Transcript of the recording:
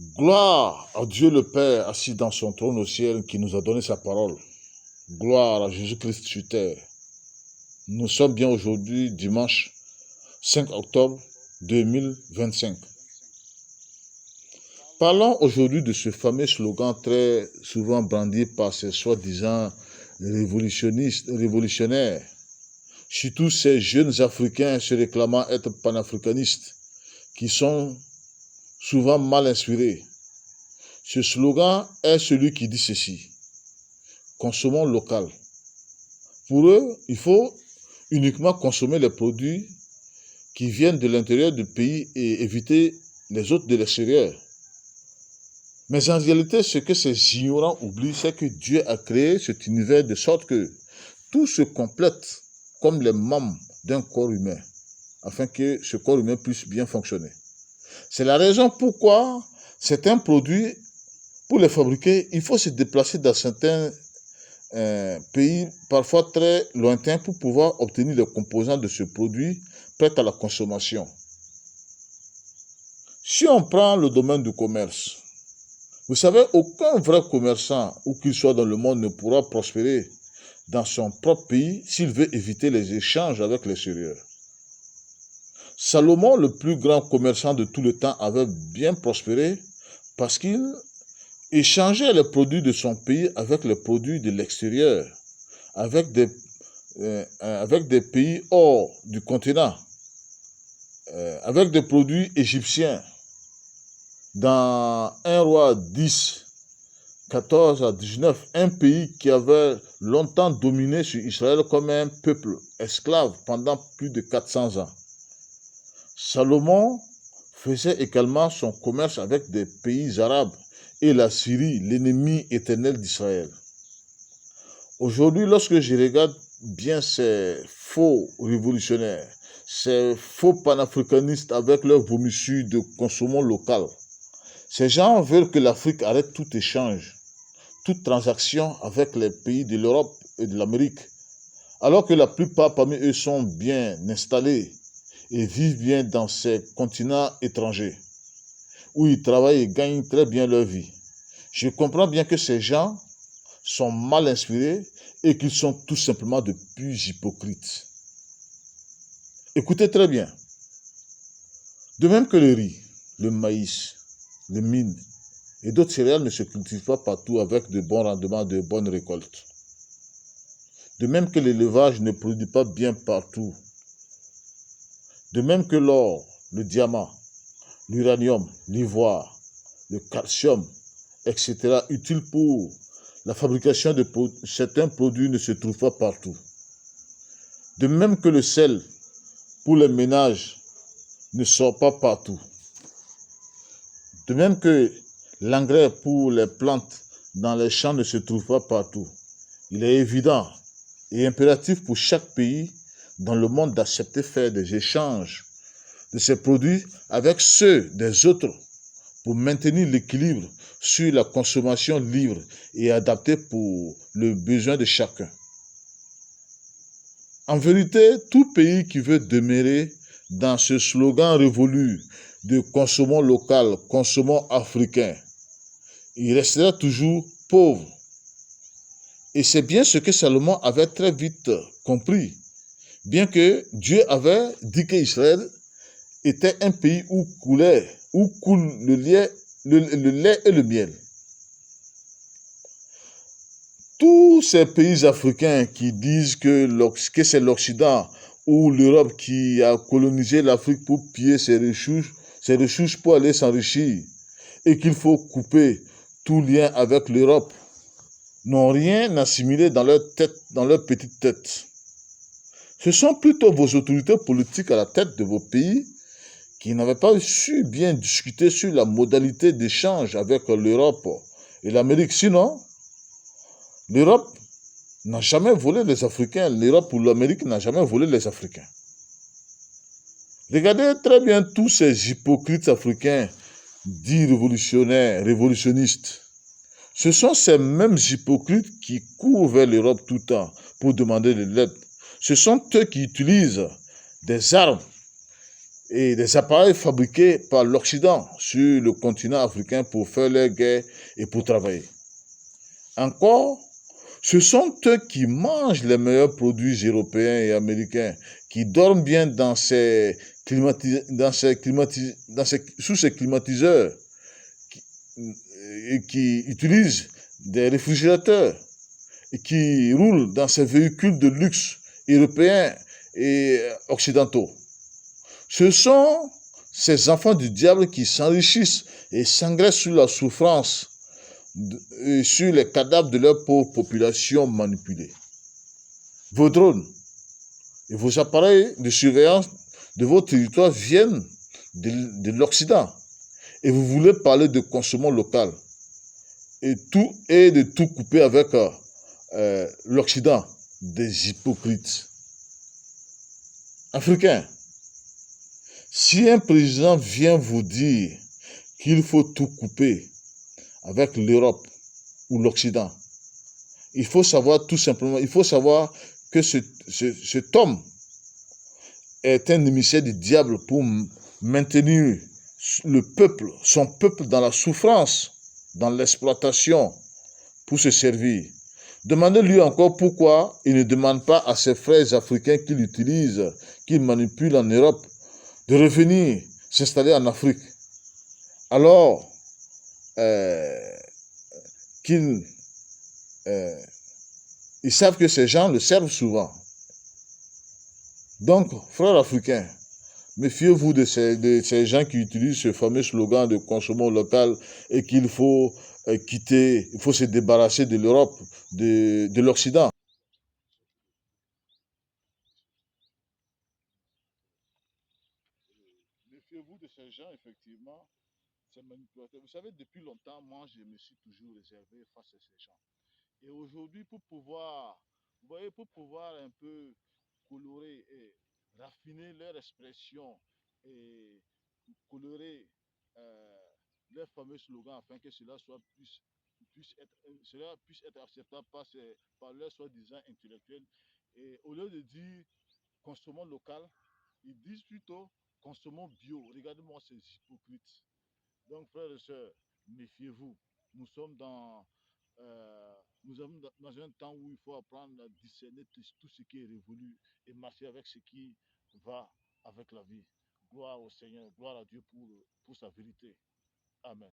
Gloire à Dieu le Père assis dans son trône au ciel qui nous a donné sa parole. Gloire à Jésus-Christ sur terre. Nous sommes bien aujourd'hui dimanche 5 octobre 2025. Parlons aujourd'hui de ce fameux slogan très souvent brandi par ces soi-disant révolutionnaires, surtout ces jeunes Africains se réclamant être panafricanistes, qui sont souvent mal inspirés. Ce slogan est celui qui dit ceci: consommons local. Pour eux, il faut uniquement consommer les produits qui viennent de l'intérieur du pays et éviter les autres de l'extérieur. Mais en réalité, ce que ces ignorants oublient, c'est que Dieu a créé cet univers de sorte que tout se complète comme les membres d'un corps humain, afin que ce corps humain puisse bien fonctionner. C'est la raison pourquoi certains produits, pour les fabriquer, il faut se déplacer dans certains pays parfois très lointains pour pouvoir obtenir les composants de ce produit prêt à la consommation. Si on prend le domaine du commerce, vous savez, aucun vrai commerçant, où qu'il soit dans le monde, ne pourra prospérer dans son propre pays s'il veut éviter les échanges avec l'extérieur. Salomon, le plus grand commerçant de tout le temps, avait bien prospéré parce qu'il échangeait les produits de son pays avec les produits de l'extérieur, avec des pays hors du continent, avec des produits égyptiens. Dans 1 roi 10, 14 à 19, un pays qui avait longtemps dominé sur Israël comme un peuple esclave pendant plus de 400 ans. Salomon faisait également son commerce avec des pays arabes et la Syrie, l'ennemi éternel d'Israël. Aujourd'hui, lorsque je regarde bien ces faux révolutionnaires, ces faux panafricanistes avec leurs vomissures de consommons local, ces gens veulent que l'Afrique arrête tout échange, toute transaction avec les pays de l'Europe et de l'Amérique, alors que la plupart parmi eux sont bien installés et vivent bien dans ces continents étrangers, où ils travaillent et gagnent très bien leur vie. Je comprends bien que ces gens sont mal inspirés et qu'ils sont tout simplement de plus hypocrites. Écoutez très bien. De même que le riz, le maïs, les mines et d'autres céréales ne se cultivent pas partout avec de bons rendements, de bonnes récoltes. De même que l'élevage ne produit pas bien partout. De même que l'or, le diamant, l'uranium, l'ivoire, le calcium, etc., utiles pour la fabrication de certains produits ne se trouvent pas partout. De même que le sel pour les ménages ne sort pas partout. De même que l'engrais pour les plantes dans les champs ne se trouve pas partout. Il est évident et impératif pour chaque pays dans le monde d'accepter faire des échanges de ces produits avec ceux des autres pour maintenir l'équilibre sur la consommation libre et adaptée pour le besoin de chacun. En vérité, tout pays qui veut demeurer dans ce slogan révolu de consommons local, consommons africain, il restera toujours pauvre. Et c'est bien ce que Salomon avait très vite compris, bien que Dieu avait dit qu'Israël était un pays où coule le lait et le miel. Tous ces pays africains qui disent que c'est l'Occident ou l'Europe qui a colonisé l'Afrique pour piller ses ressources pour aller s'enrichir, et qu'il faut couper tout lien avec l'Europe, n'ont rien assimilé dans leur tête, dans leur petite tête. Ce sont plutôt vos autorités politiques à la tête de vos pays qui n'avaient pas su bien discuter sur la modalité d'échange avec l'Europe et l'Amérique. Sinon, l'Europe n'a jamais volé les Africains. L'Europe ou l'Amérique n'a jamais volé les Africains. Regardez très bien tous ces hypocrites africains dits révolutionnaires, révolutionnistes. Ce sont ces mêmes hypocrites qui courent vers l'Europe tout le temps pour demander de l'aide. Ce sont eux qui utilisent des armes et des appareils fabriqués par l'Occident sur le continent africain pour faire leur guerre et pour travailler. Encore, ce sont eux qui mangent les meilleurs produits européens et américains, qui dorment bien sous ces climatiseurs, qui, et qui utilisent des réfrigérateurs, et qui roulent dans ces véhicules de luxe européens et occidentaux. Ce sont ces enfants du diable qui s'enrichissent et s'engraissent sur la souffrance et sur les cadavres de leur pauvre population manipulée. Vos drones et vos appareils de surveillance de vos territoires viennent de l'Occident. Et vous voulez parler de consommation local et de tout couper avec l'Occident, des hypocrites africains. Si un président vient vous dire qu'il faut tout couper avec l'Europe ou l'Occident, il faut savoir tout simplement, il faut savoir que cet homme est un émissaire du diable pour maintenir le peuple, son peuple dans la souffrance, dans l'exploitation, pour se servir. Demandez-lui encore pourquoi il ne demande pas à ses frères africains qu'il utilise, qu'il manipule en Europe, de revenir s'installer en Afrique. Alors qu'ils ils savent que ces gens le servent souvent. Donc, frères africains, méfiez-vous de ces gens qui utilisent ce fameux slogan de consommons local et qu'il faut quitter, il faut se débarrasser de l'Europe, de l'Occident. Méfiez-vous de ces gens, effectivement, ces manipulateurs. Vous savez, depuis longtemps, moi, je me suis toujours réservé face à ces gens. Et aujourd'hui, pour pouvoir, vous voyez, pour pouvoir un peu colorer et raffiner leur expression et colorer euh, leur fameux slogan afin que cela puisse être acceptable par leur soi-disant intellectuel. Et au lieu de dire consommons local, ils disent plutôt consommons bio. Regardez-moi ces hypocrites. Donc, frères et sœurs, méfiez-vous. Nous sommes dans, nous sommes dans un temps où il faut apprendre à discerner tout ce qui est révolu et marcher avec ce qui va avec la vie. Gloire au Seigneur, gloire à Dieu pour sa vérité. Amen.